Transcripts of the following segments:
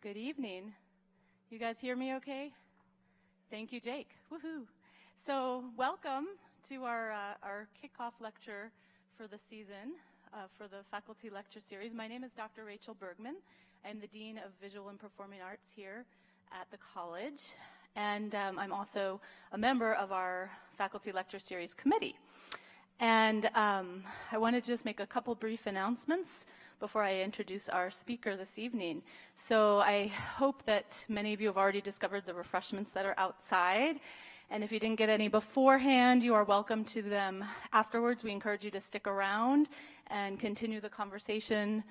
Good evening. You guys hear me okay? Thank you, Jake. Woohoo. So welcome to our kickoff lecture for the season, for the faculty lecture series. My name is Dr. Rachel Bergman. I'm the Dean of Visual and Performing Arts here at the college. And I'm also a member of our faculty lecture series committee. And I want to just make a couple brief announcements before I introduce our speaker this evening. So I hope that many of you have already discovered the refreshments that are outside. And if you didn't get any beforehand, you are welcome to them afterwards. We encourage you to stick around and continue the conversation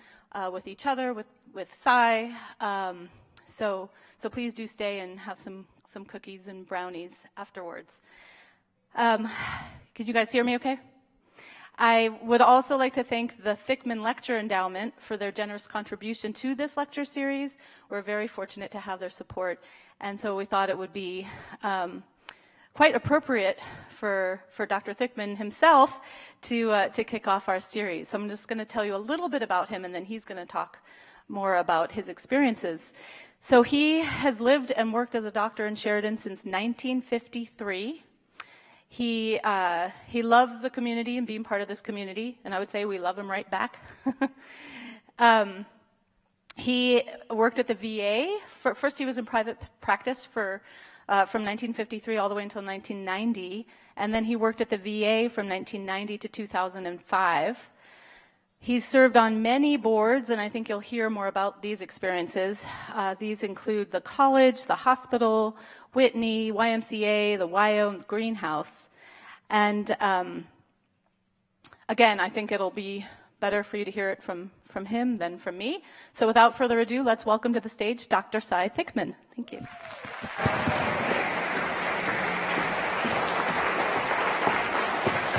with each other, with Cy. So please do stay and have some cookies and brownies afterwards. Could you guys hear me okay? I would also like to thank the Thickman Lecture Endowment for their generous contribution to this lecture series. We're very fortunate to have their support, and so we thought it would be quite appropriate for Dr. Thickman himself to kick off our series. So I'm just going to tell you a little bit about him, and then he's going to talk more about his experiences. So he has lived and worked as a doctor in Sheridan since 1953. He loves the community and being part of this community, and I would say we love him right back. He worked at the VA. First, he was in private practice from 1953 all the way until 1990, and then he worked at the VA from 1990 to 2005. He's served on many boards, and I think you'll hear more about these experiences. These include the college, the hospital, Whitney, YMCA, the YO Greenhouse. And again, I think it'll be better for you to hear it from him than from me. So without further ado, let's welcome to the stage Dr. Cy Thickman. Thank you.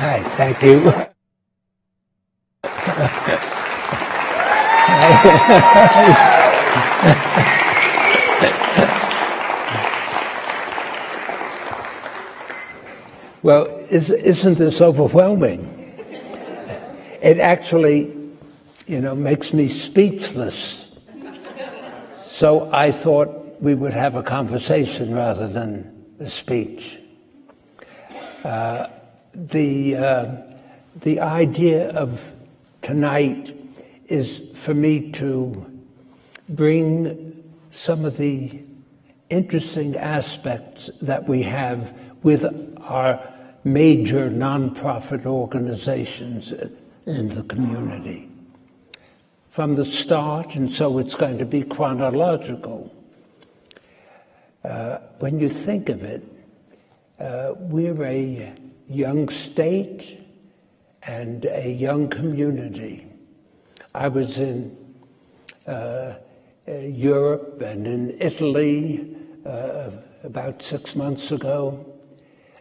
Hi, thank you. Well, isn't this overwhelming? It actually, makes me speechless. So I thought we would have a conversation rather than a speech. The idea of tonight is for me to bring some of the interesting aspects that we have with our major nonprofit organizations in the community from the start, and so it's going to be chronological. When you think of it, we're a young state and a young community. I was in Europe and in Italy about 6 months ago,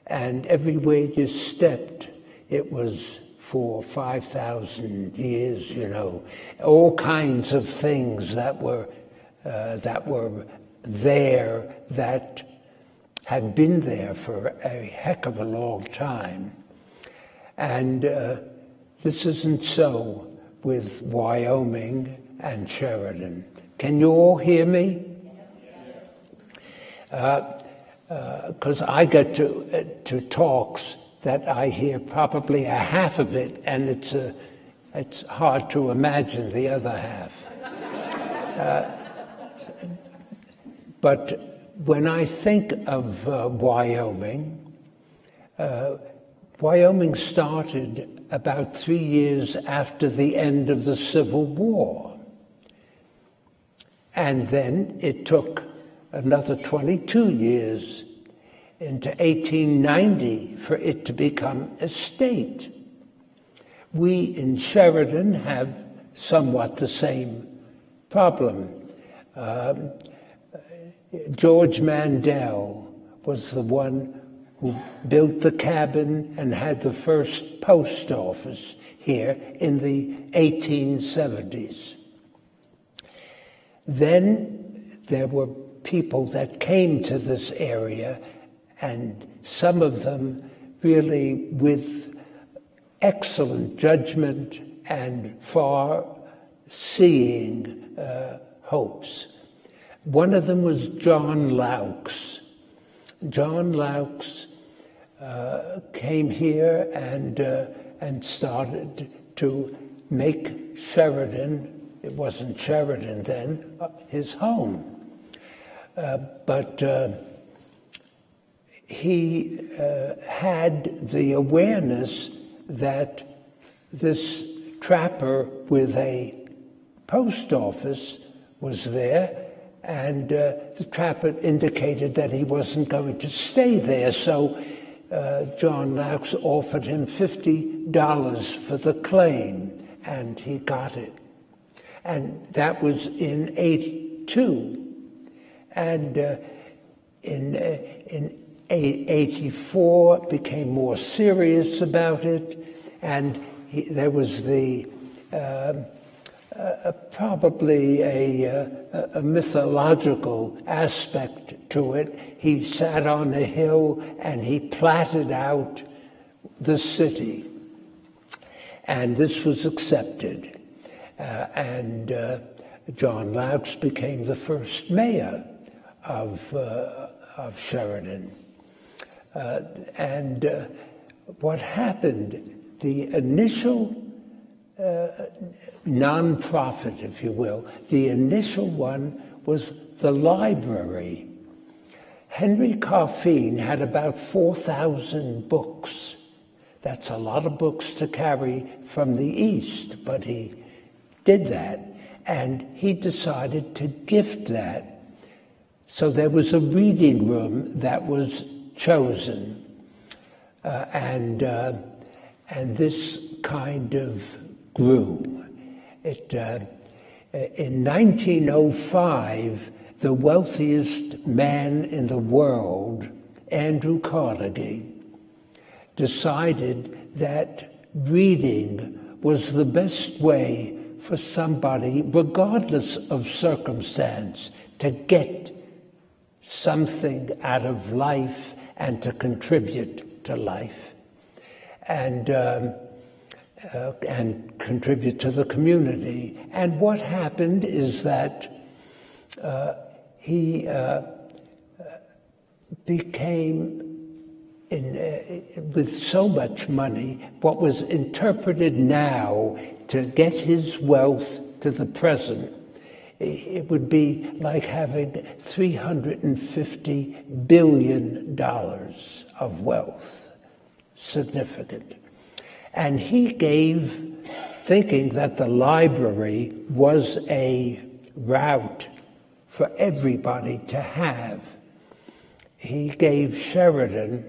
and everywhere you stepped, it was 4,000 or 5,000 years, all kinds of things that were there that had been there for a heck of a long time. And this isn't so with Wyoming and Sheridan. Can you all hear me? Because I get to talks that I hear probably a half of it, and it's hard to imagine the other half. But when I think of Wyoming, Wyoming started about 3 years after the end of the Civil War. And then it took another 22 years into 1890 for it to become a state. We in Sheridan have somewhat the same problem. George Mandel was the one who built the cabin and had the first post office here in the 1870s. Then there were people that came to this area, and some of them really with excellent judgment and far-seeing hopes. One of them was John Laux. John Laux came here and started to make Sheridan, it wasn't Sheridan then, his home. But he had the awareness that this trapper with a post office was there, and the trapper indicated that he wasn't going to stay there, so John Laux offered him $50 for the claim, and he got it. And that was in '82. And in '84 became more serious about it, and there was the probably a mythological aspect to it. He sat on a hill and he platted out the city, and this was accepted. And John Laux became the first mayor of Sheridan. And what happened, the initial nonprofit, if you will, the initial one was the library. Henry Coffeen had about 4,000 books. That's a lot of books to carry from the East, but he did that, and he decided to gift that. So there was a reading room that was chosen, and this kind of grew. In 1905, the wealthiest man in the world, Andrew Carnegie, decided that reading was the best way for somebody, regardless of circumstance, to get something out of life and to contribute to life, and contribute to the community. And what happened is that he became, with so much money, what was interpreted now to get his wealth to the present. It would be like having $350 billion of wealth, significant. And he gave, thinking that the library was a route for everybody to have, he gave Sheridan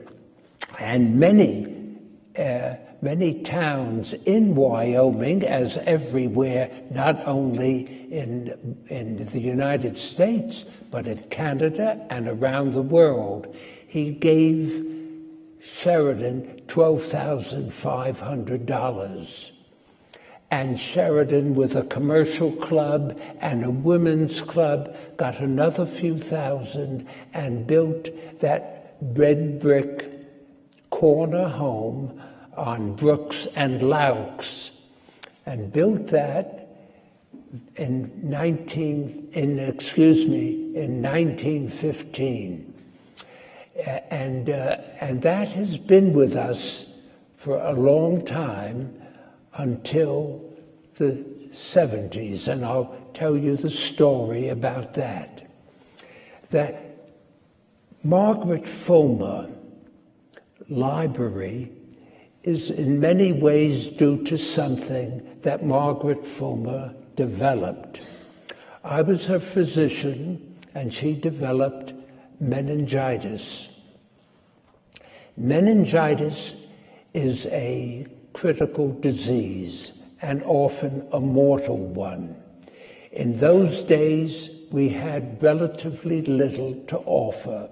and many towns in Wyoming, as everywhere, not only in the United States, but in Canada and around the world. He gave Sheridan $12,500. And Sheridan, with a commercial club and a women's club, got another few thousand and built that red brick corner home on Brooks and Laux, and built that in 1915. And that has been with us for a long time until the 70s, and I'll tell you the story about that. That Margaret Fulmer Library is in many ways due to something that Margaret Fulmer developed. I was her physician, and she developed meningitis. Meningitis is a critical disease, and often a mortal one. In those days, we had relatively little to offer.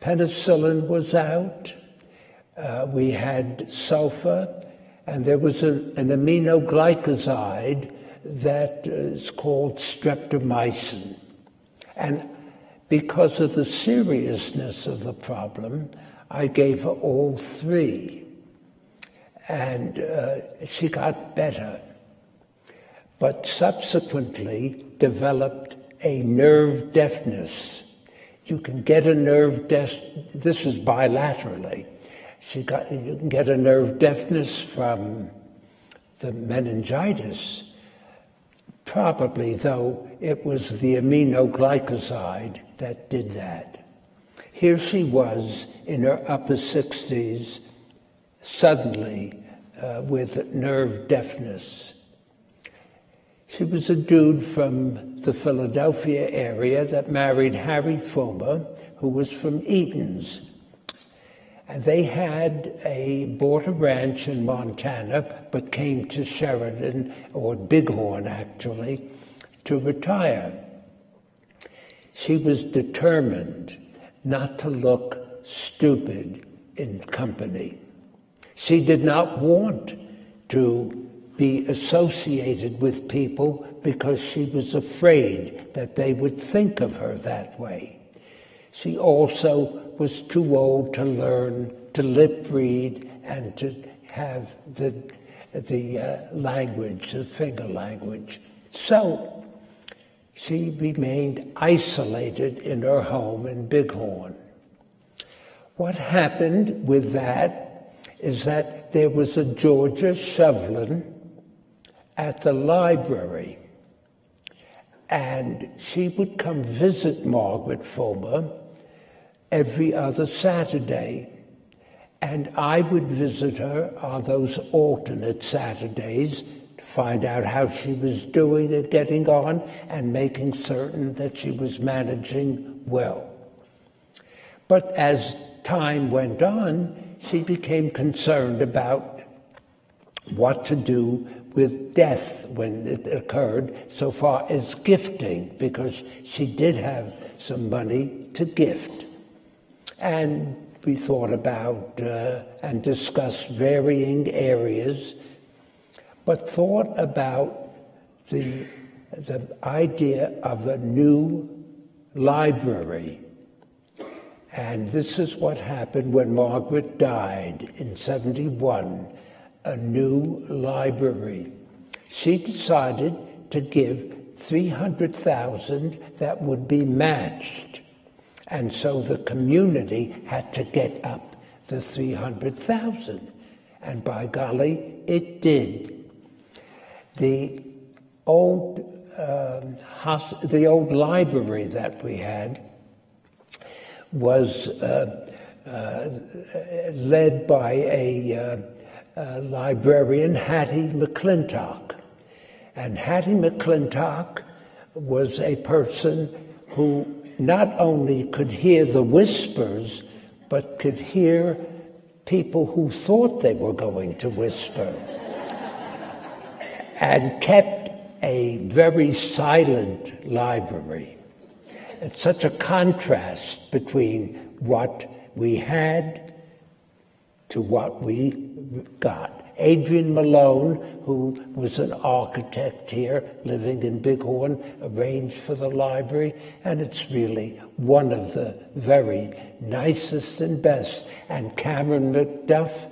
Penicillin was out, we had sulfur, and there was an aminoglycoside that is called streptomycin. And because of the seriousness of the problem, I gave her all three. And she got better, but subsequently developed a nerve deafness. You can get a nerve this is bilaterally. You can get a nerve deafness from the meningitis. Probably, though, it was the aminoglycoside that did that. Here she was in her upper 60s, suddenly with nerve deafness. She was a dude from the Philadelphia area that married Harry Fulmer, who was from Eaton's. And they bought a ranch in Montana, but came to Sheridan, or Bighorn actually, to retire. She was determined not to look stupid in company. She did not want to be associated with people because she was afraid that they would think of her that way. She also was too old to learn to lip read and to have the language, the finger language. So she remained isolated in her home in Bighorn. What happened with that is that there was a Georgia Shevlin at the library, and she would come visit Margaret Fulmer every other Saturday, and I would visit her on those alternate Saturdays to find out how she was doing and getting on and making certain that she was managing well. But as time went on, she became concerned about what to do with death when it occurred, so far as gifting, because she did have some money to gift. And we thought about and discussed varying areas, but thought about the idea of a new library. And this is what happened when Margaret died in '71, a new library. She decided to give $300,000 that would be matched. And so the community had to get up the $300,000. And by golly, it did. The old library that we had was led by a librarian, Hattie McClintock. And Hattie McClintock was a person who not only could hear the whispers, but could hear people who thought they were going to whisper, and kept a very silent library. It's such a contrast between what we had to what we got. Adrian Malone, who was an architect here, living in Bighorn, arranged for the library, and it's really one of the very nicest and best. And Cameron McDuff,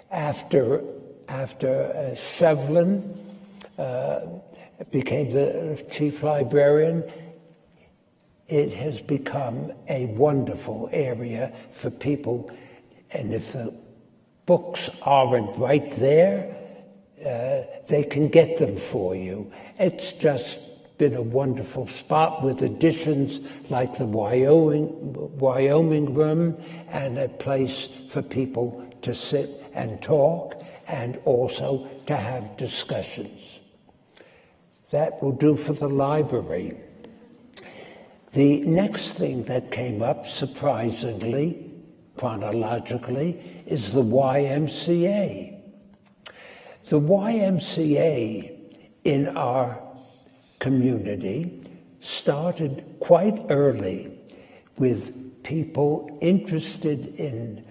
after Shevlin became the chief librarian, it has become a wonderful area for people. And if the books aren't right there, they can get them for you. It's just been a wonderful spot with additions like the Wyoming room, and a place for people to sit and talk and also to have discussions. That will do for the library. The next thing that came up, surprisingly, chronologically, is the YMCA. The YMCA in our community started quite early with people interested in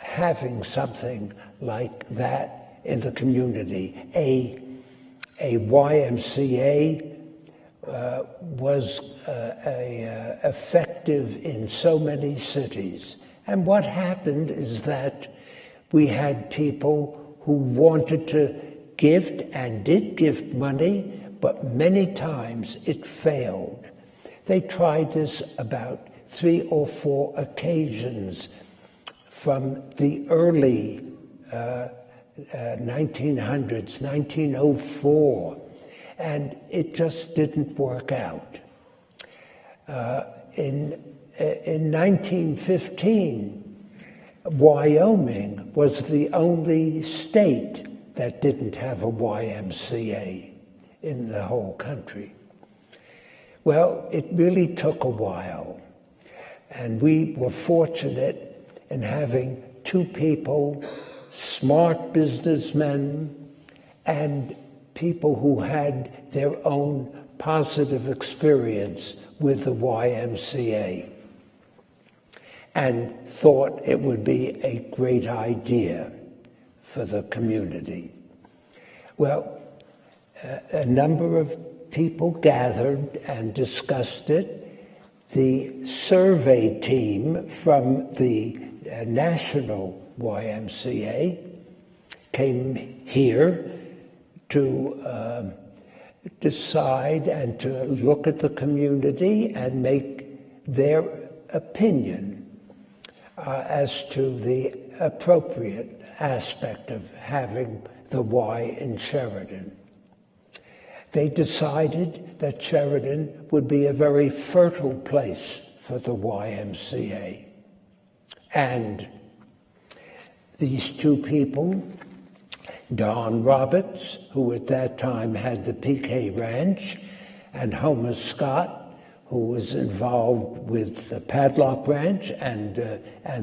having something like that in the community. A YMCA was effective in so many cities. And what happened is that we had people who wanted to gift and did gift money, but many times it failed. They tried this about 3 or 4 occasions from the early 1900s, 1904, and it just didn't work out. In 1915, Wyoming was the only state that didn't have a YMCA in the whole country. Well, it really took a while, and we were fortunate in having 2 people, smart businessmen, and people who had their own positive experience with the YMCA and thought it would be a great idea for the community. Well, a number of people gathered and discussed it. The survey team from the national YMCA came here to decide and to look at the community and make their opinion as to the appropriate aspect of having the Y in Sheridan. They decided that Sheridan would be a very fertile place for the YMCA. And these 2 people, Don Roberts, who at that time had the PK Ranch, and Homer Scott, who was involved with the Padlock Ranch and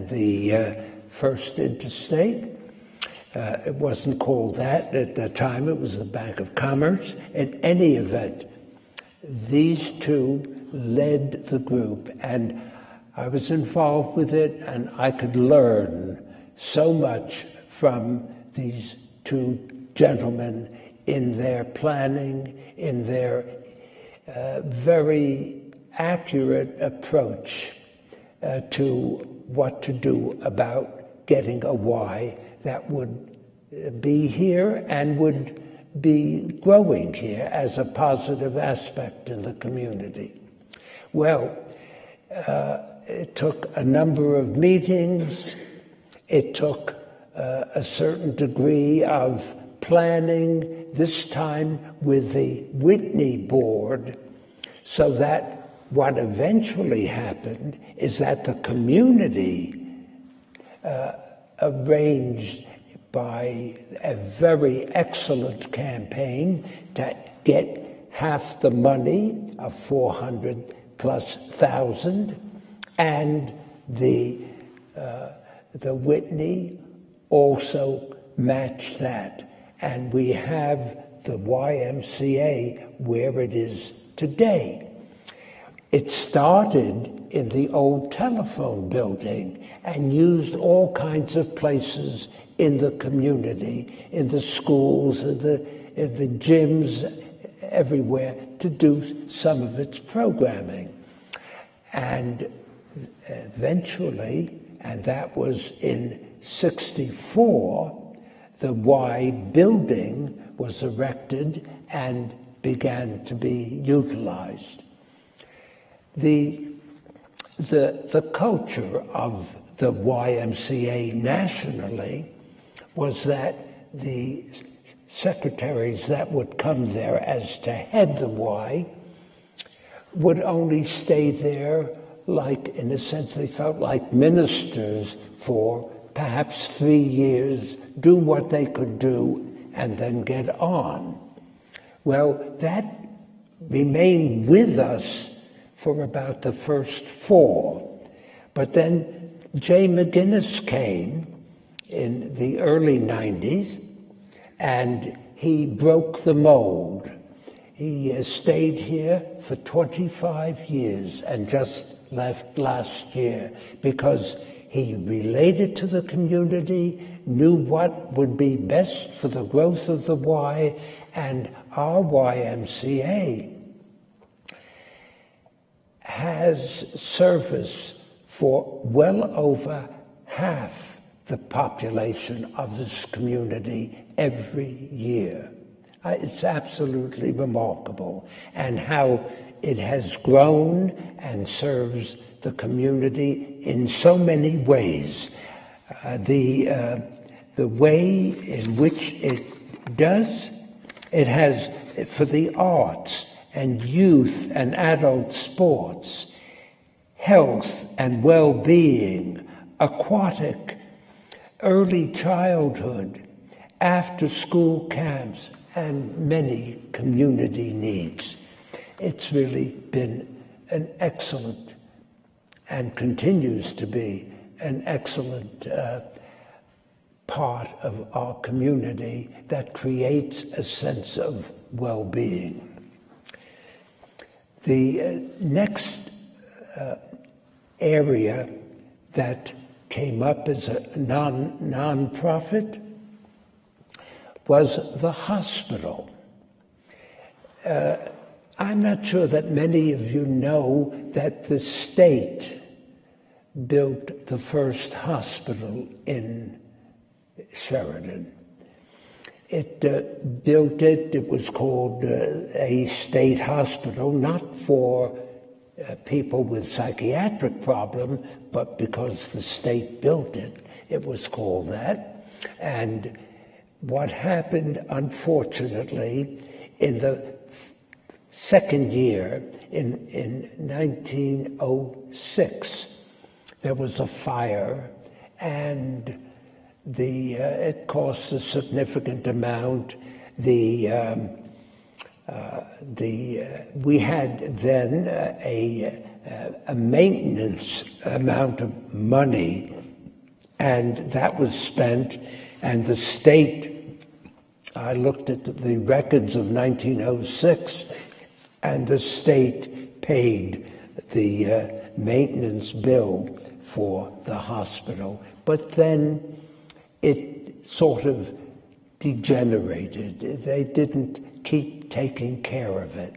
the First Interstate. It wasn't called that at the time, it was the Bank of Commerce. In any event, these 2 led the group, and I was involved with it, and I could learn so much from these 2 gentlemen in their planning, in their very accurate approach to what to do about getting a Y that would be here and would be growing here as a positive aspect in the community. Well, it took a number of meetings. It took a certain degree of planning, this time with the Whitney board, so that what eventually happened is that the community arranged by a very excellent campaign to get half the money of $400,000+, and the Whitney also matched that. And we have the YMCA where it is today. It started in the old telephone building and used all kinds of places in the community, in the schools, in the gyms, everywhere, to do some of its programming. And eventually, and that was in '64, the Y building was erected and began to be utilized. The culture of the YMCA nationally was that the secretaries that would come there as to head the Y would only stay there, like, in a sense, they felt like ministers for perhaps 3 years, do what they could do, and then get on. Well, that remained with us for about the first 4. But then Jay McGinnis came in the early 90s, and he broke the mold. He stayed here for 25 years and just left last year because he related to the community, knew what would be best for the growth of the Y, and our YMCA has service for well over half the population of this community every year. It's absolutely remarkable, and how it has grown and serves the community in so many ways. The way in which it does, it has for the arts and youth and adult sports, health and well-being, aquatic, early childhood, after-school camps, and many community needs. It's really been an excellent, and continues to be an excellent part of our community that creates a sense of well-being. The next area that came up as a non-profit was the hospital. I'm not sure that many of you know that the state built the first hospital in Sheridan. It was called a state hospital, not for people with psychiatric problems, but because the state built it, it was called that. And what happened, unfortunately, in the second year, in 1906, there was a fire, and it cost a significant amount. We had then a maintenance amount of money, and that was spent, and the state, I looked at the records of 1906, and the state paid the maintenance bill for the hospital. But then it sort of degenerated. They didn't keep taking care of it.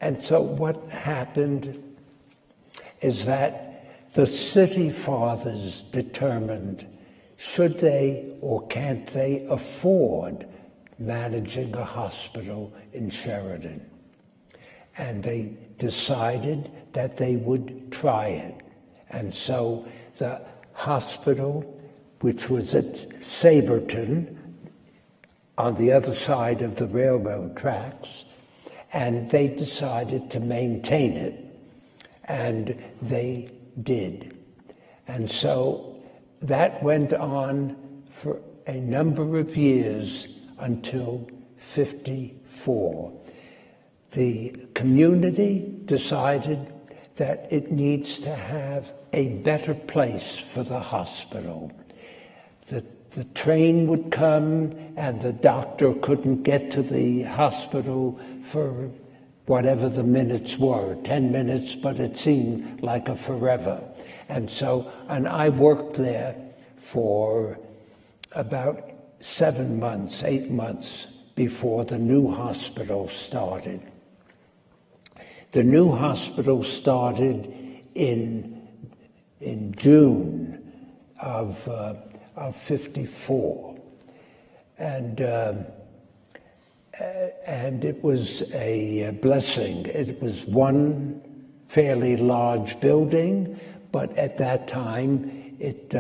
And so what happened is that the city fathers determined, should they or can't they afford managing a hospital in Sheridan? And they decided that they would try it. And so the hospital, which was at Saberton, on the other side of the railroad tracks, and they decided to maintain it, and they did. And so that went on for a number of years until 1954. The community decided that it needs to have a better place for the hospital. The train would come, and the doctor couldn't get to the hospital for whatever the minutes were, 10 minutes, but it seemed like a forever. And I worked there for about 7 months, 8 months before the new hospital started. The new hospital started in June of 1954, and it was a blessing. It was one fairly large building, but at that time it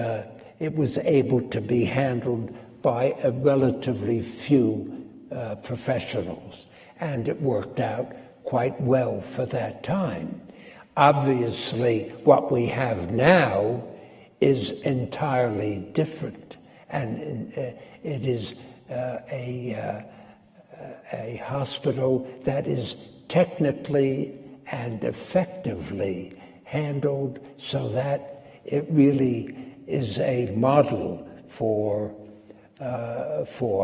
was able to be handled by a relatively few professionals, and it worked out quite well for that time. Obviously, what we have now is entirely different, and it is a hospital that is technically and effectively handled so that it really is a model for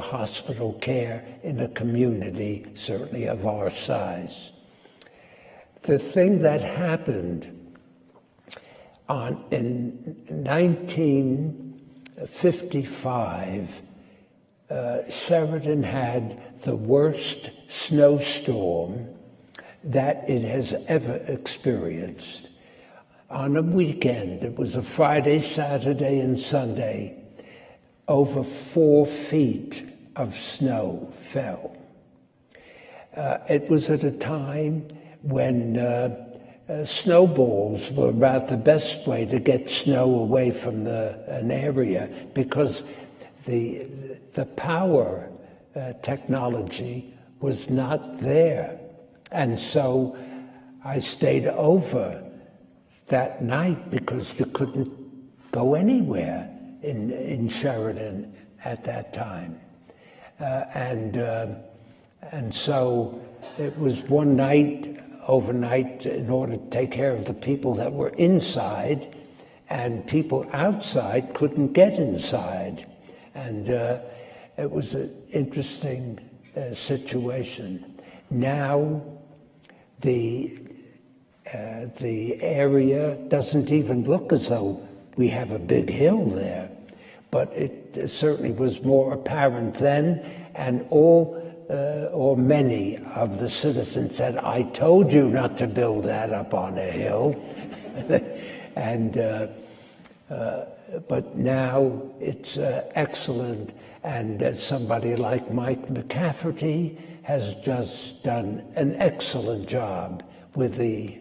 hospital care in a community, certainly of our size. The thing that happened in 1955, Sheridan had the worst snowstorm that it has ever experienced. On a weekend, it was a Friday, Saturday, and Sunday, over 4 feet of snow fell. It was at a time when snowballs were about the best way to get snow away from an area, because the power technology was not there. And so I stayed over that night because you couldn't go anywhere in Sheridan at that time. And so it was one night, overnight, in order to take care of the people that were inside, and people outside couldn't get inside. And it was an interesting situation. Now the area doesn't even look as though we have a big hill there, but it certainly was more apparent then, and all or many of the citizens said, "I told you not to build that up on a hill." And but now it's excellent, and somebody like Mike McCafferty has just done an excellent job with the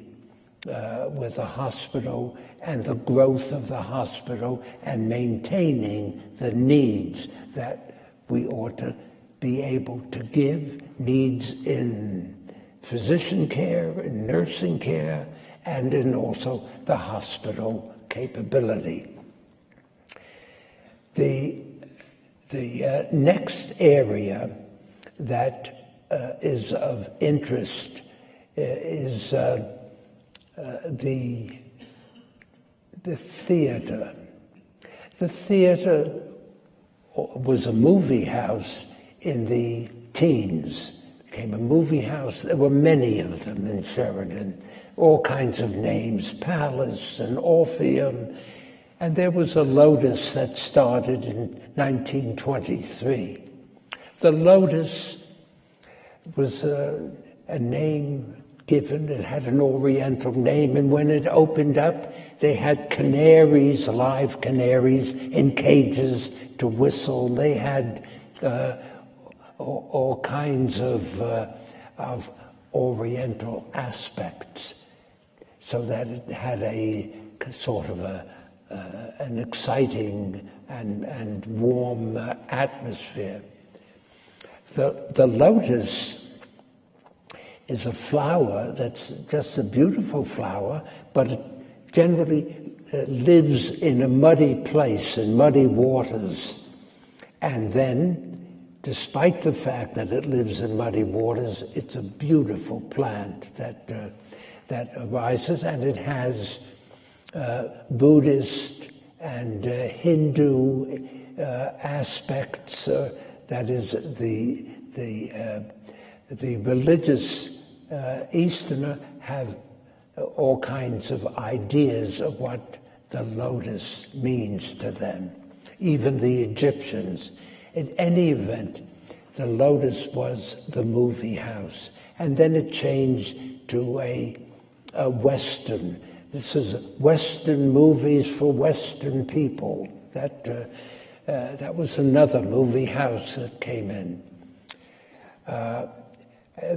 hospital and the growth of the hospital and maintaining the needs that we ought to be able to give, needs in physician care, in nursing care, and in also the hospital capability. The next area that is of interest is the theater. The theater was a movie house in the teens. It became a movie house. There were many of them in Sheridan, all kinds of names, Palace and Orpheum. And there was a Lotus that started in 1923. The Lotus was a name given. It had an Oriental name, and when it opened up, they had canaries, live canaries in cages to whistle. They had all kinds of Oriental aspects, so that it had a sort of an exciting and warm atmosphere. The lotus is a flower that's just a beautiful flower, but it generally lives in a muddy place, in muddy waters. And then, despite the fact that it lives in muddy waters, it's a beautiful plant that arises, and it has Buddhist and Hindu aspects. That is, the religious Easterner have all kinds of ideas of what the lotus means to them, even the Egyptians. In any event, the lotus was the movie house, and then it changed to a Western. This is Western movies for Western people. That was another movie house that came in.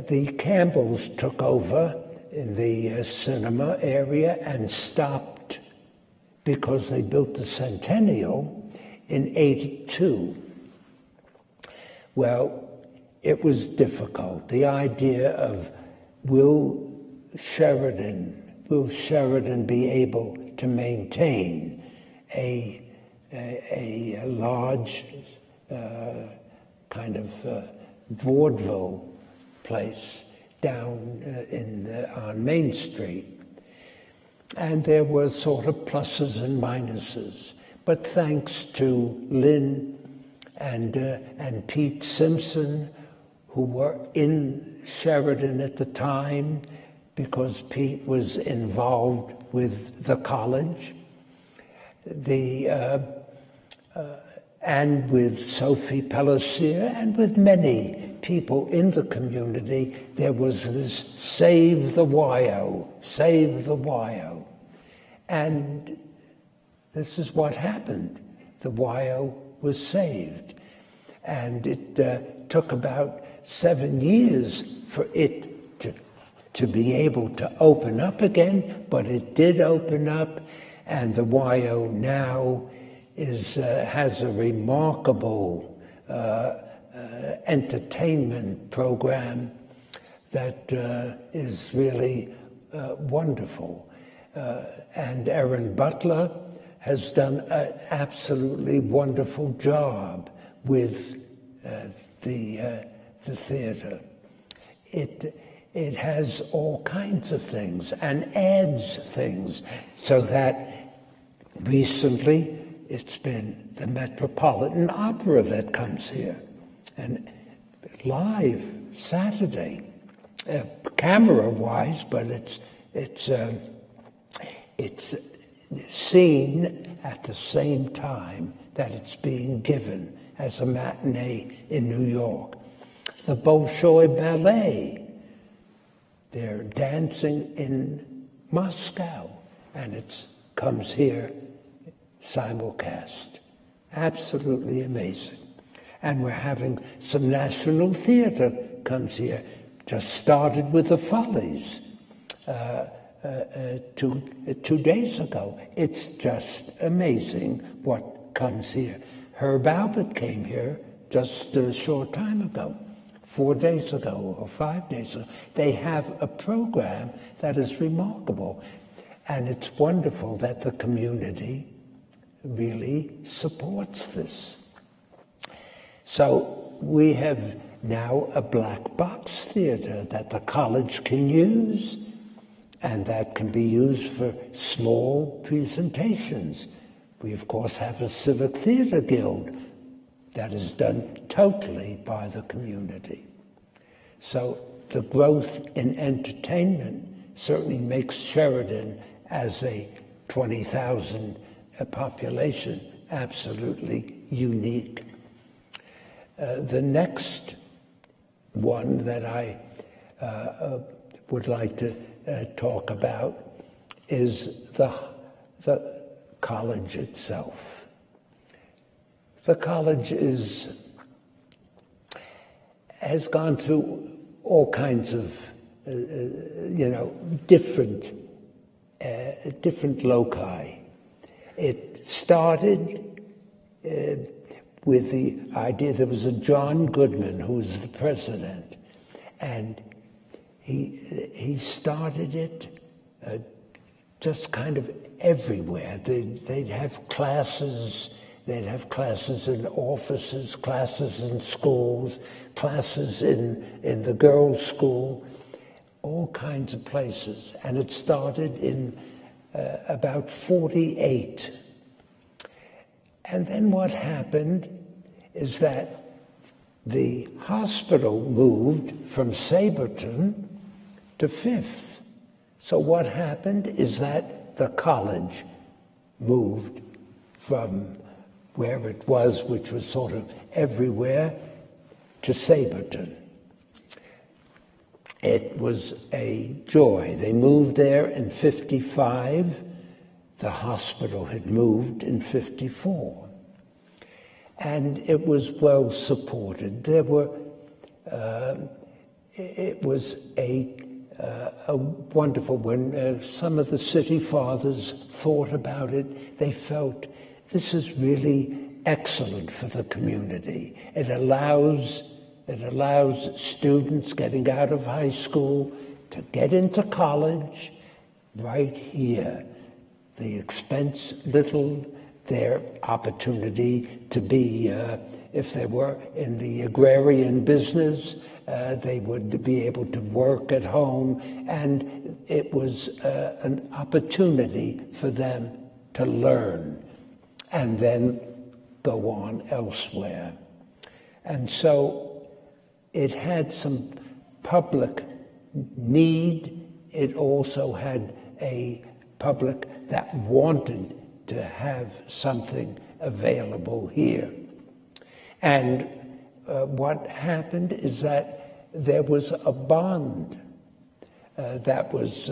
The Campbells took over in the cinema area and stopped because they built the Centennial in '82. Well, it was difficult. The idea of will Sheridan be able to maintain a large kind of vaudeville place down on Main Street? And there were sort of pluses and minuses. But thanks to Lynn and Pete Simpson, who were in Sheridan at the time, because Pete was involved with the college, and with Sophie Pelletier, and with many people in the community, there was this Save the YO, Save the YO. And this is what happened. The YO was saved. And it took about 7 years for it to be able to open up again, but it did open up, and the YO now has a remarkable entertainment program that is really wonderful. And Erin Butler has done an absolutely wonderful job with the theater. It has all kinds of things and adds things, so that recently it's been the Metropolitan Opera that comes here, and live Saturday, camera-wise, but it's seen at the same time that it's being given as a matinee in New York. The Bolshoi Ballet, they're dancing in Moscow, and it comes here simulcast. Absolutely amazing. And we're having some national theater comes here. Just started with the Follies 2 days ago. It's just amazing what comes here. Herb Albert came here just a short time ago. 4 days ago or 5 days ago. They have a program that is remarkable, and it's wonderful that the community really supports this. So we have now a black box theater that the college can use, and that can be used for small presentations. We, of course, have a civic theater guild that is done totally by the community. So the growth in entertainment certainly makes Sheridan, as a 20,000 population, absolutely unique. The next one that I would like to talk about is the college itself. The college has gone through all kinds of, different loci. It started with the idea, there was a John Goodman who was the president, and he started it just kind of everywhere. They'd have classes. They'd have classes in offices, classes in schools, classes in the girls' school, all kinds of places. And it started in about 48. And then what happened is that the hospital moved from Saberton to Fifth. So what happened is that the college moved from where it was, which was sort of everywhere, to Saberton. It was a joy. They moved there in 55. The hospital had moved in 54. And it was well supported. There were, it was a wonderful, when some of the city fathers thought about it, they felt this is really excellent for the community. It allows students getting out of high school to get into college right here. The expense little, their opportunity to be, if they were in the agrarian business, they would be able to work at home, and it was an opportunity for them to learn and then go on elsewhere. And so it had some public need. It also had a public that wanted to have something available here. And what happened is that there was a bond that was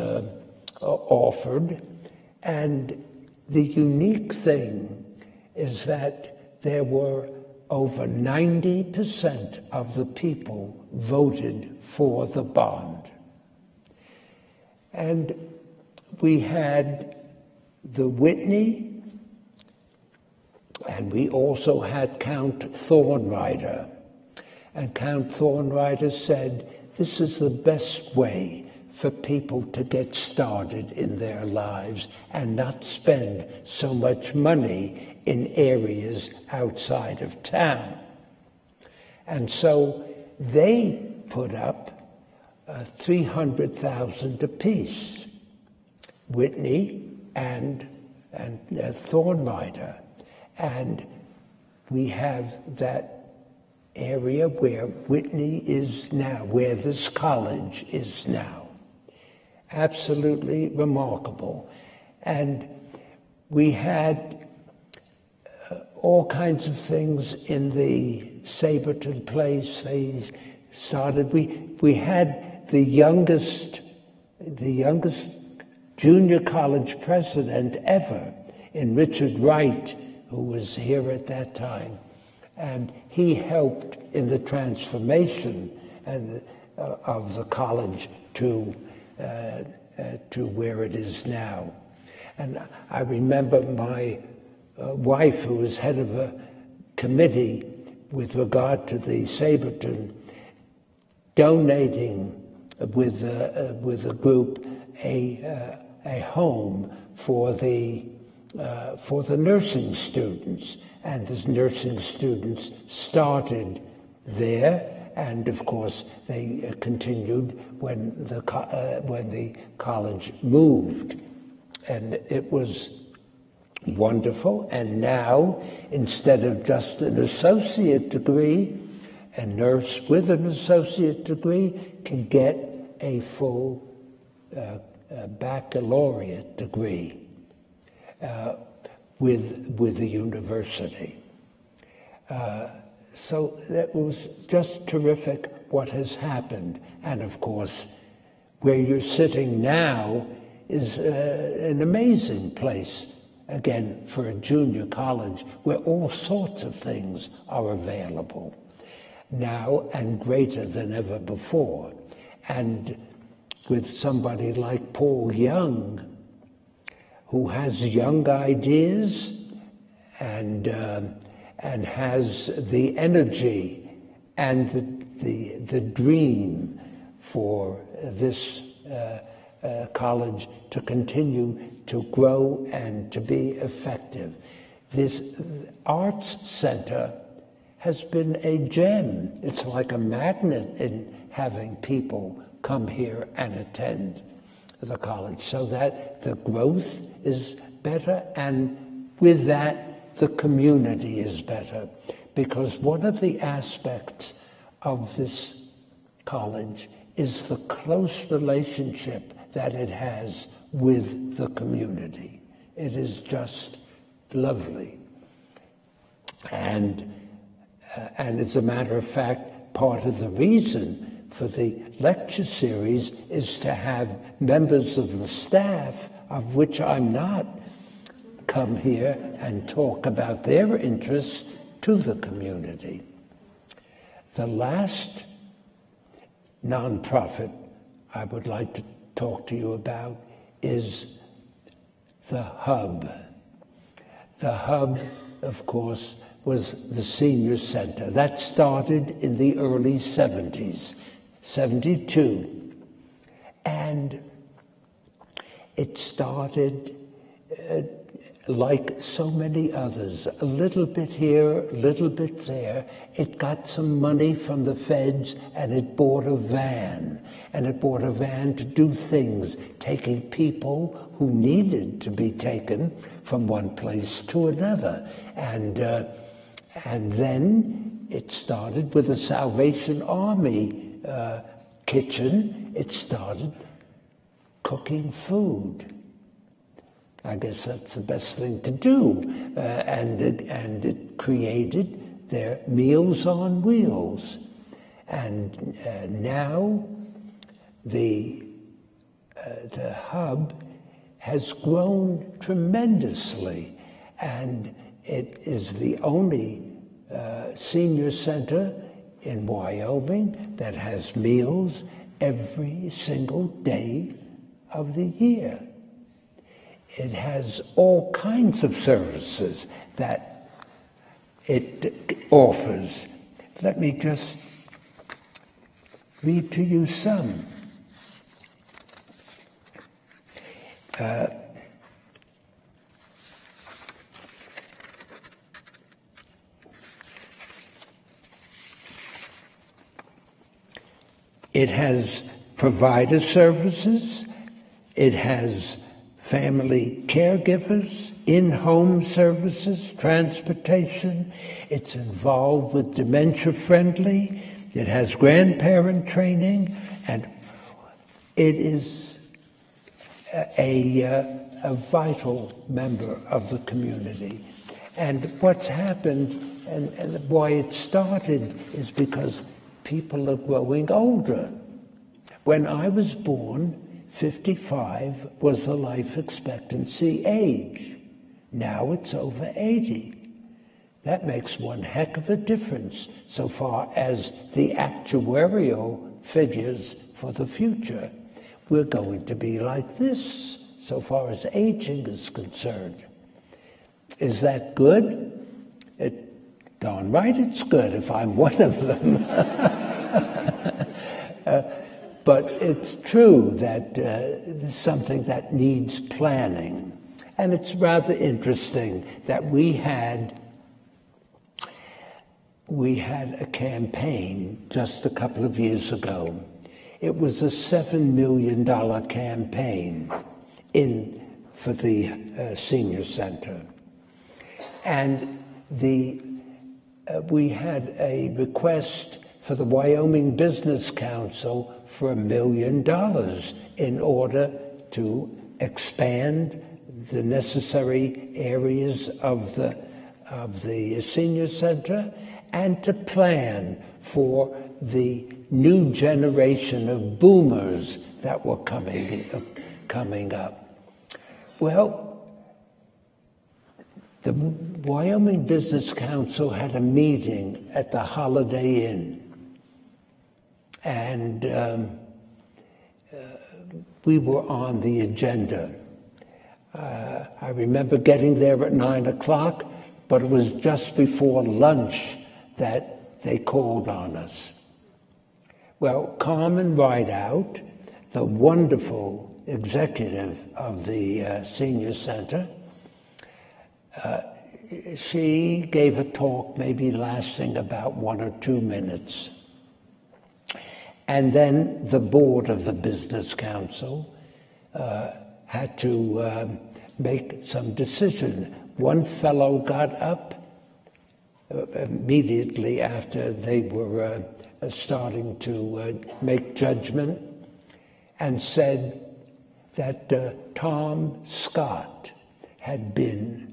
offered, and the unique thing is that there were over 90% of the people voted for the bond. And we had the Whitney, and we also had Count Thornrider. And Count Thornrider said, this is the best way for people to get started in their lives and not spend so much money in areas outside of town. And so they put up $300,000 apiece, Whitney and Thornrider. And we have that area where Whitney is now, where this college is now. Absolutely remarkable. And we had all kinds of things in the Saberton place. They started, we had the youngest junior college president ever in Richard Wright, who was here at that time. And he helped in the transformation of the college to where it is now. And I remember my wife, who was head of a committee with regard to the Saberton, donating with a group a home for the nursing students. And the nursing students started there, and of course they continued when the college moved, and it was wonderful. And now, instead of just an associate degree, a nurse with an associate degree can get a full baccalaureate degree with the university. So that was just terrific what has happened. And of course, where you're sitting now is an amazing place, again, for a junior college, where all sorts of things are available now and greater than ever before. And with somebody like Paul Young, who has young ideas and has the energy and the dream for this college to continue to grow and to be effective. This arts center has been a gem. It's like a magnet in having people come here and attend the college, so that the growth is better, and with that, the community is better. Because one of the aspects of this college is the close relationship that it has with the community. It is just lovely. And as a matter of fact, part of the reason for the lecture series is to have members of the staff, of which I'm not, come here and talk about their interests to the community. The last nonprofit I would like to talk to you about is the Hub. The Hub, of course, was the senior center. That started in the early 70s, 72. And it started like so many others, a little bit here, a little bit there. It got some money from the feds, and it bought a van. And it bought a van to do things, taking people who needed to be taken from one place to another. And then it started with a Salvation Army kitchen. It started cooking food. I guess that's the best thing to do. And it created their Meals on Wheels. And now the Hub has grown tremendously, and it is the only senior center in Wyoming that has meals every single day of the year. It has all kinds of services that it offers. Let me just read to you some. It has provider services, it has family caregivers, in-home services, transportation. It's involved with dementia-friendly. It has grandparent training, and it is a vital member of the community. And what's happened and why it started is because people are growing older. When I was born, 55 was the life expectancy age. Now it's over 80. That makes one heck of a difference so far as the actuarial figures for the future. We're going to be like this so far as aging is concerned. Is that good? Darn right it's good if I'm one of them. But it's true that it's something that needs planning. And it's rather interesting that we had a campaign just a couple of years ago. It was a $7 million campaign for the senior center. And we had a request for the Wyoming Business Council for $1 million in order to expand the necessary areas of the senior center and to plan for the new generation of boomers that were coming up. Well, the Wyoming Business Council had a meeting at the Holiday Inn, and we were on the agenda. I remember getting there at 9 o'clock, but it was just before lunch that they called on us. Well, Carmen Rideout, the wonderful executive of the senior center, she gave a talk maybe lasting about 1 or 2 minutes. And then the board of the Business Council had to make some decision. One fellow got up immediately after they were starting to make judgment and said that Tom Scott had been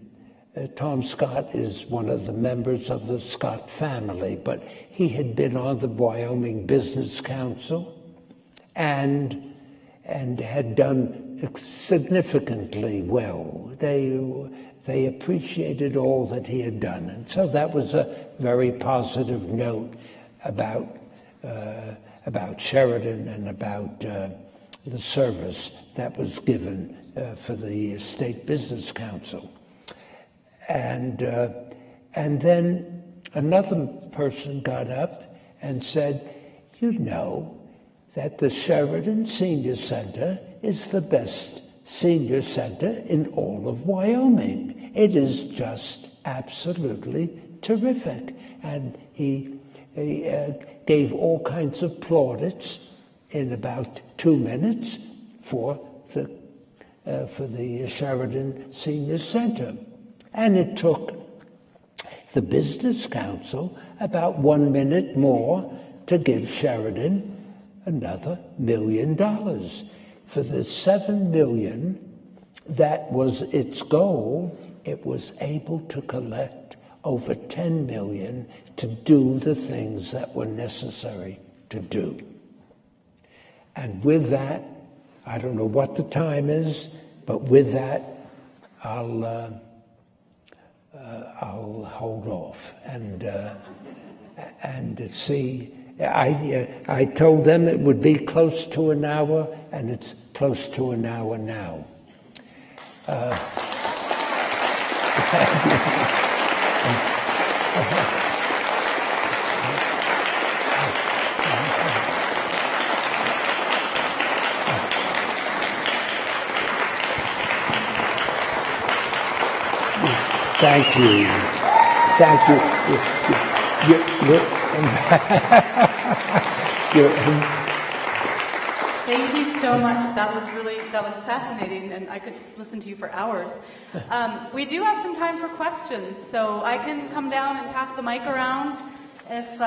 Tom Scott is one of the members of the Scott family, but he had been on the Wyoming Business Council and had done significantly well. They appreciated all that he had done, and so that was a very positive note about Sheridan and about the service that was given for the State Business Council. And then another person got up and said, you know that the Sheridan Senior Center is the best senior center in all of Wyoming. It is just absolutely terrific. And he gave all kinds of plaudits in about 2 minutes for the Sheridan Senior Center. And it took the Business Council about 1 minute more to give Sheridan another $1 million. For the $7 million that was its goal, it was able to collect over $10 million to do the things that were necessary to do. And with that, I don't know what the time is, but with that, I'll I'll hold off and see. I told them it would be close to an hour, and it's close to an hour now. Thank you. Thank you. Thank you so much. That was fascinating, and I could listen to you for hours. We do have some time for questions, so I can come down and pass the mic around if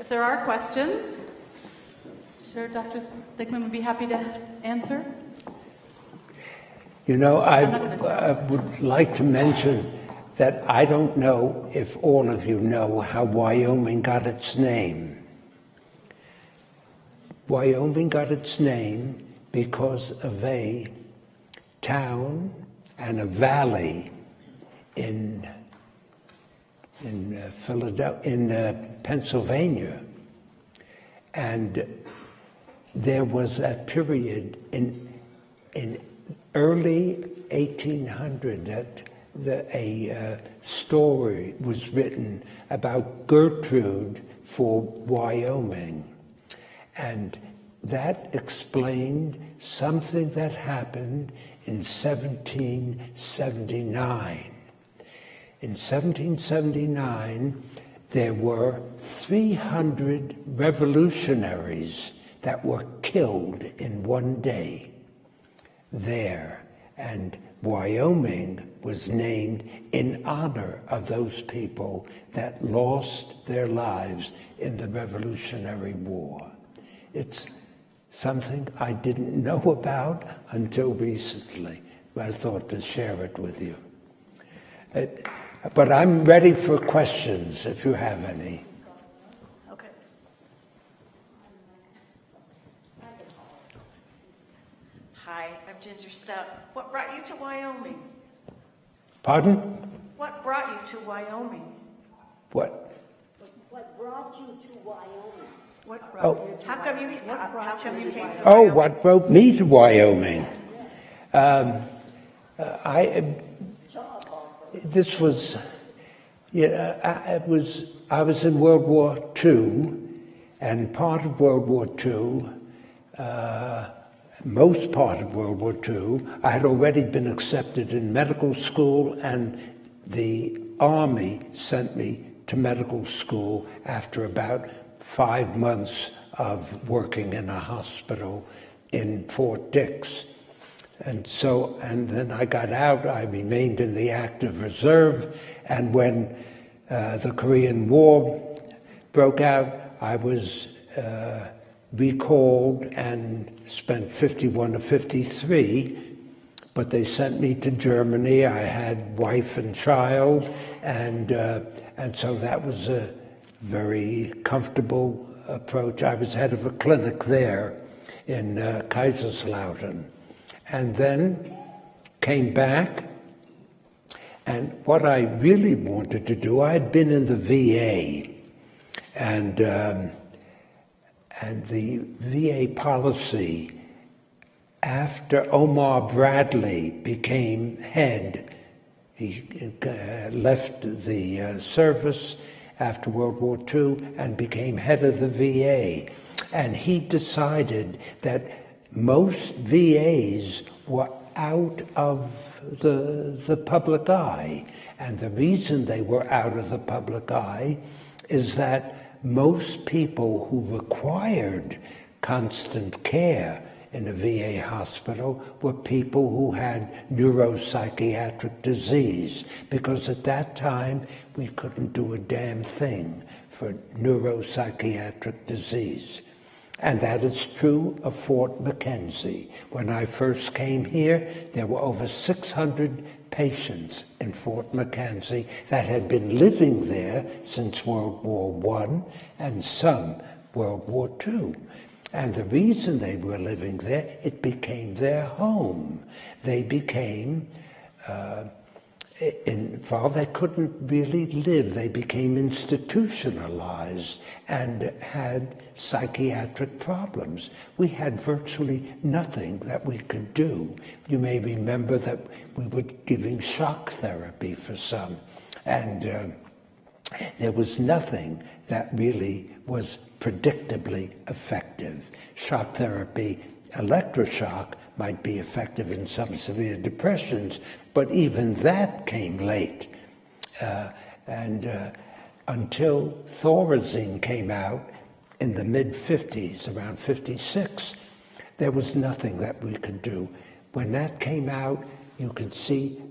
there are questions. Sure, Dr. Thickman would be happy to answer. You know, I would like to mention that I don't know if all of you know how Wyoming got its name. Wyoming got its name because of a town and a valley in Pennsylvania, and there was a period in early 1800 that a story was written about Gertrude for Wyoming, and that explained something that happened in 1779. In 1779, there were 300 revolutionaries that were killed in one day there, and Wyoming was named in honor of those people that lost their lives in the Revolutionary War. It's something I didn't know about until recently, but I thought to share it with you. But I'm ready for questions if you have any. Okay. Hi, I'm Ginger Stout. What brought you to Wyoming? Pardon? What brought you to Wyoming? What? What brought you to Wyoming? What brought you to Wyoming? How come you came to Oh, Wyoming? what brought me to Wyoming? This was, I was in World War II, and part of World War II, most part of World War II, I had already been accepted in medical school, and the Army sent me to medical school after about 5 months of working in a hospital in Fort Dix. And then I got out. I remained in the active reserve, and when the Korean War broke out, I was recalled and spent 51 to 53, but they sent me to Germany. I had wife and child, and so that was a very comfortable approach. I was head of a clinic there in Kaiserslautern, and then came back. And what I really wanted to do, I had been in the VA, and the VA policy, after Omar Bradley became head, he left the service after World War II and became head of the VA. And he decided that most VAs were out of the public eye. And the reason they were out of the public eye is that most people who required constant care in a VA hospital were people who had neuropsychiatric disease, because at that time we couldn't do a damn thing for neuropsychiatric disease. And that is true of Fort McKenzie. When I first came here, there were over 600 patients in Fort McKenzie that had been living there since World War I and some World War II. And the reason they were living there, it became their home. They became involved. They couldn't really live. They became institutionalized and had psychiatric problems. We had virtually nothing that we could do. You may remember that we were giving shock therapy for some, and there was nothing that really was predictably effective. Shock therapy, electroshock, might be effective in some severe depressions, but even that came late. Until Thorazine came out in the mid-50s, around 56, there was nothing that we could do. When that came out, you could see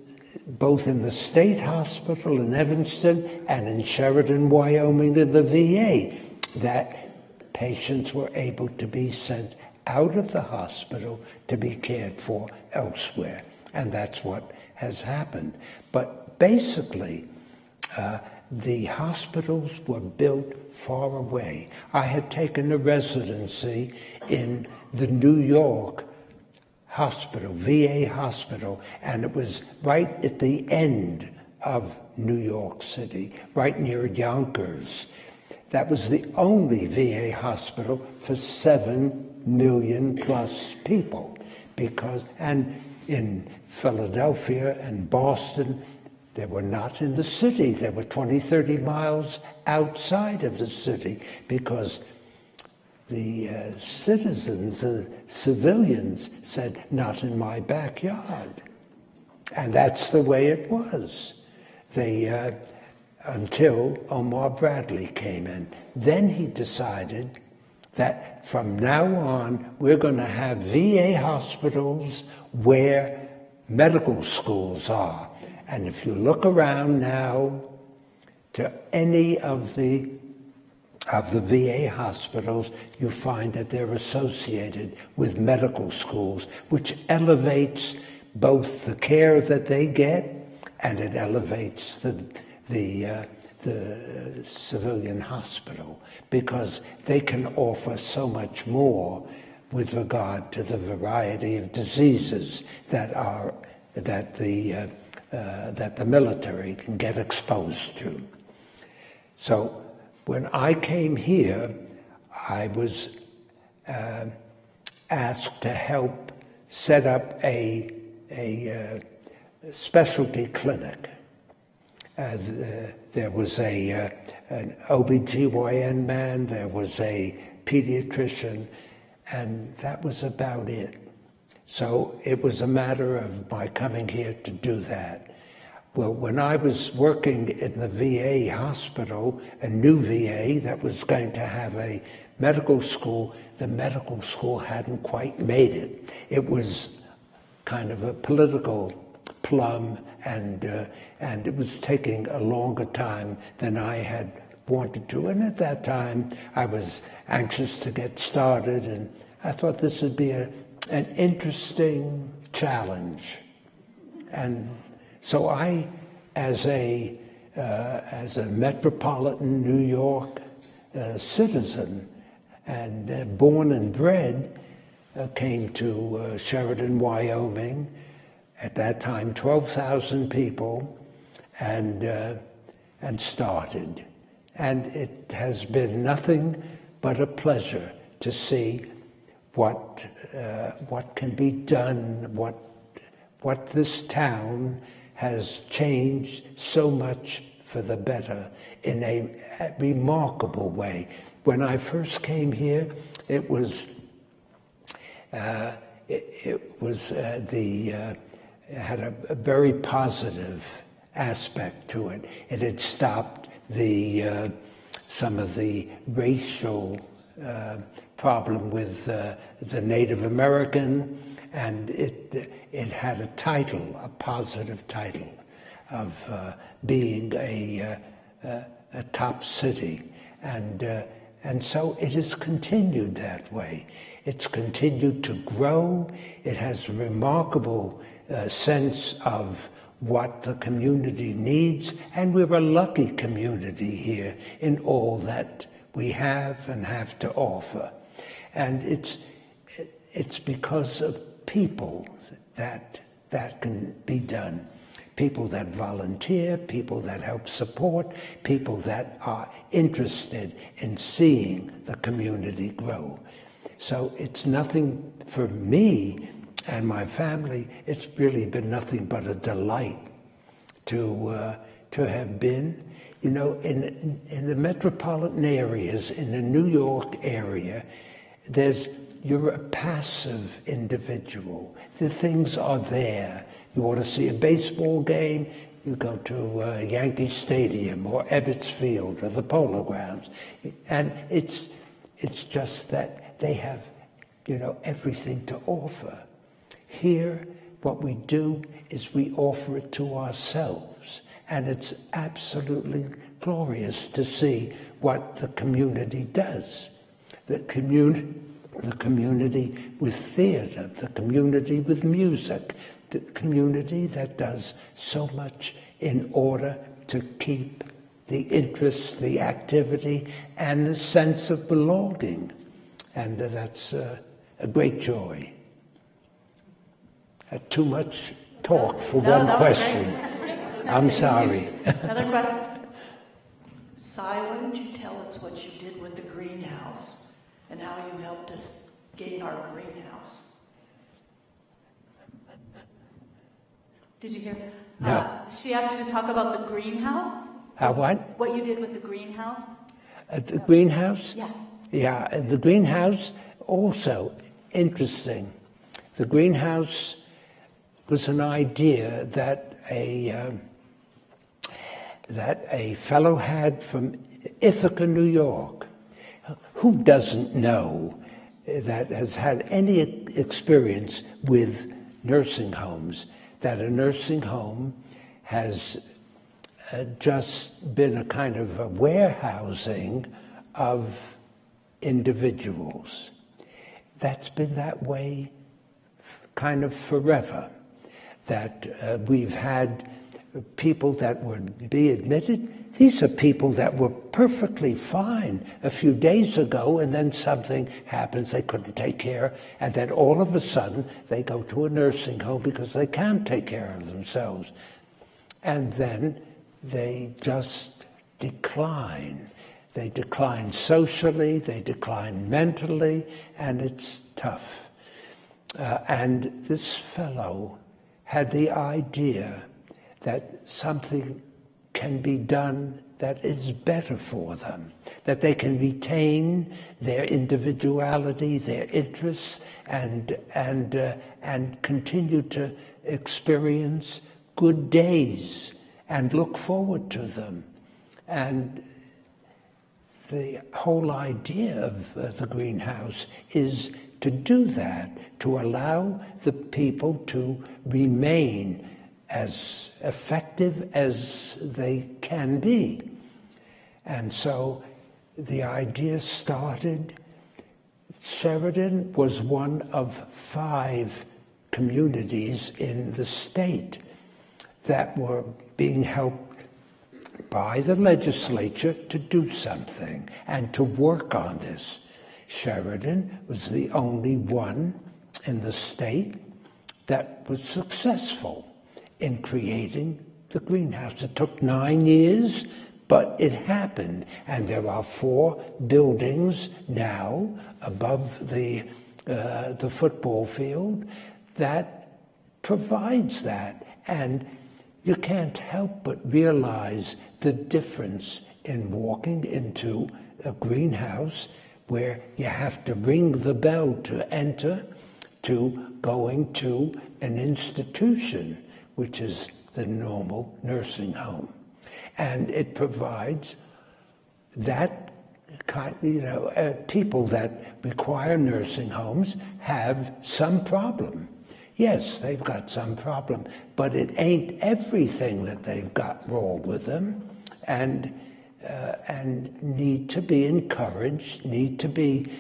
both in the state hospital in Evanston and in Sheridan, Wyoming, in the VA, that patients were able to be sent out of the hospital to be cared for elsewhere. And that's what has happened. But basically, the hospitals were built far away. I had taken a residency in the New York hospital, VA hospital, and it was right at the end of New York City, right near Yonkers. That was the only VA hospital for 7 million plus people, and in Philadelphia and Boston, they were not in the city. They were 20, 30 miles outside of the city, because the citizens, civilians said, not in my backyard. And that's the way it was. Until Omar Bradley came in. Then he decided that from now on, we're going to have VA hospitals where medical schools are. And if you look around now to any of the VA hospitals, you find that they're associated with medical schools, which elevates both the care that they get, and it elevates the civilian hospital, because they can offer so much more with regard to the variety of diseases that the military can get exposed to. So when I came here, I was asked to help set up a specialty clinic. There was an OBGYN man, there was a pediatrician, and that was about it. So it was a matter of my coming here to do that. Well, when I was working in the VA hospital, a new VA that was going to have a medical school, the medical school hadn't quite made it. It was kind of a political plum, and it was taking a longer time than I had wanted to. And at that time, I was anxious to get started, and I thought this would be an interesting challenge. And so I, as a metropolitan New York citizen, and born and bred, came to Sheridan, Wyoming. At that time, 12,000 people, and started. And it has been nothing but a pleasure to see what can be done, what this town has changed so much for the better in a remarkable way. When I first came here, it had a very positive aspect to it. It had stopped some of the racial problem with the Native American, and it had a title, a positive title, of being a top city, and so it has continued that way. It's continued to grow. It has a remarkable sense of what the community needs, and we're a lucky community here in all that we have and have to offer. And it's because of people that can be done. people that volunteer, people that help support, people that are interested in seeing the community grow. So it's nothing for me and my family, it's really been nothing but a delight to have been, you know, in the metropolitan areas, in the New York area, you're a passive individual. The things are there. You want to see a baseball game, you go to Yankee Stadium or Ebbets Field or the Polo Grounds. And it's just that they have, you know, everything to offer. Here, what we do is we offer it to ourselves. And it's absolutely glorious to see what the community does. The community with theater, the community with music, the community that does so much in order to keep the interest, the activity, and the sense of belonging. And that's a great joy. Too much talk for one question. I'm sorry. Another question. Si, why don't you tell us what you did with the greenhouse and how you helped us gain our greenhouse? Did you hear? No. She asked you to talk about the greenhouse. What? What you did with the greenhouse? The greenhouse? Yeah. Yeah, and the greenhouse, also interesting. The greenhouse was an idea that a fellow had from Ithaca, New York. Who doesn't know, that has had any experience with nursing homes, that a nursing home has just been a kind of a warehousing of individuals. That's been that way kind of forever, that we've had people that would be admitted. These are people that were perfectly fine a few days ago, and then something happens they couldn't take care, and then all of a sudden they go to a nursing home because they can't take care of themselves. And then they just decline. They decline socially, they decline mentally, and it's tough. And this fellow had the idea that something can be done that is better for them, that they can retain their individuality, their interests, and continue to experience good days and look forward to them. And the whole idea of the greenhouse is to do that, to allow the people to remain as effective as they can be. And so the idea started. Sheridan was one of 5 communities in the state that were being helped by the legislature to do something and to work on this. Sheridan was the only one in the state that was successful in creating the greenhouse. It took 9 years, but it happened. And there are 4 buildings now above the football field that provides that. And you can't help but realize the difference in walking into a greenhouse where you have to ring the bell to enter, to going to an institution, which is the normal nursing home. And it provides that kind, people that require nursing homes have some problem. Yes, they've got some problem, but it ain't everything that they've got wrong with them, and need to be encouraged, need to be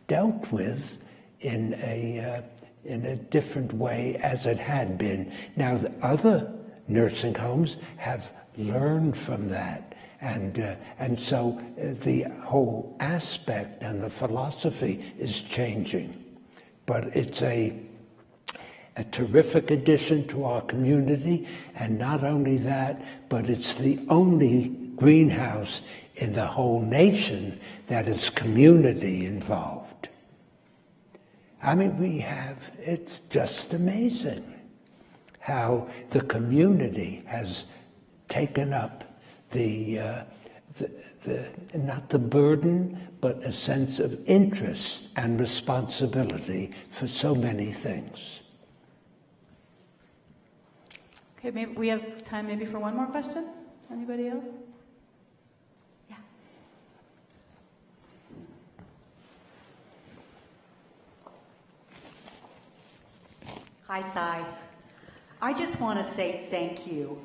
dealt with in a different way as it had been. Now, the other nursing homes have learned from that, and so the whole aspect and the philosophy is changing. But it's a terrific addition to our community, and not only that, but it's the only greenhouse in the whole nation that is community involved. I mean, it's just amazing how the community has taken up not the burden, but a sense of interest and responsibility for so many things. Okay, maybe we have time maybe for one more question. Anybody else? Yeah. Hi, Cy. I just want to say thank you.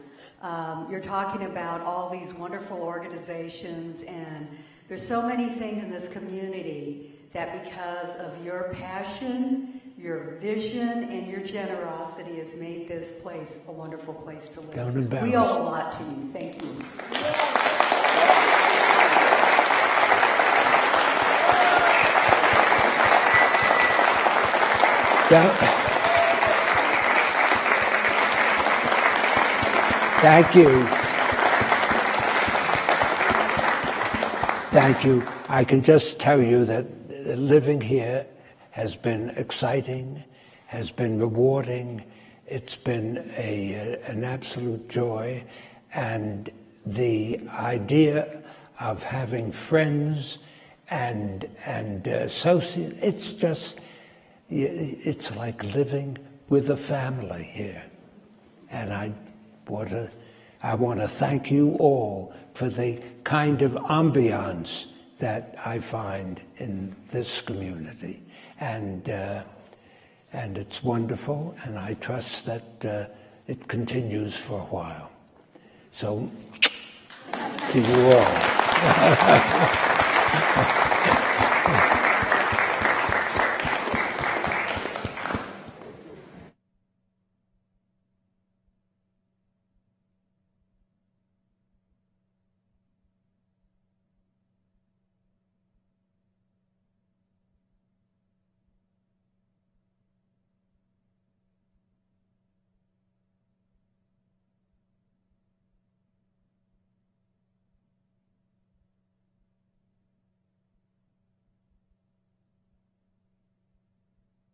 You're talking about all these wonderful organizations, and there's so many things in this community that because of your passion, your vision, and your generosity has made this place a wonderful place to live. Don't embarrass. We owe a lot to you. Thank you. Thank you. Thank you. I can just tell you that living here has been exciting, has been rewarding. It's been an absolute joy. And the idea of having friends and associates, it's like living with a family here. And I want to thank you all for the kind of ambiance that I find in this community, and it's wonderful, and I trust that it continues for a while. So, to you all.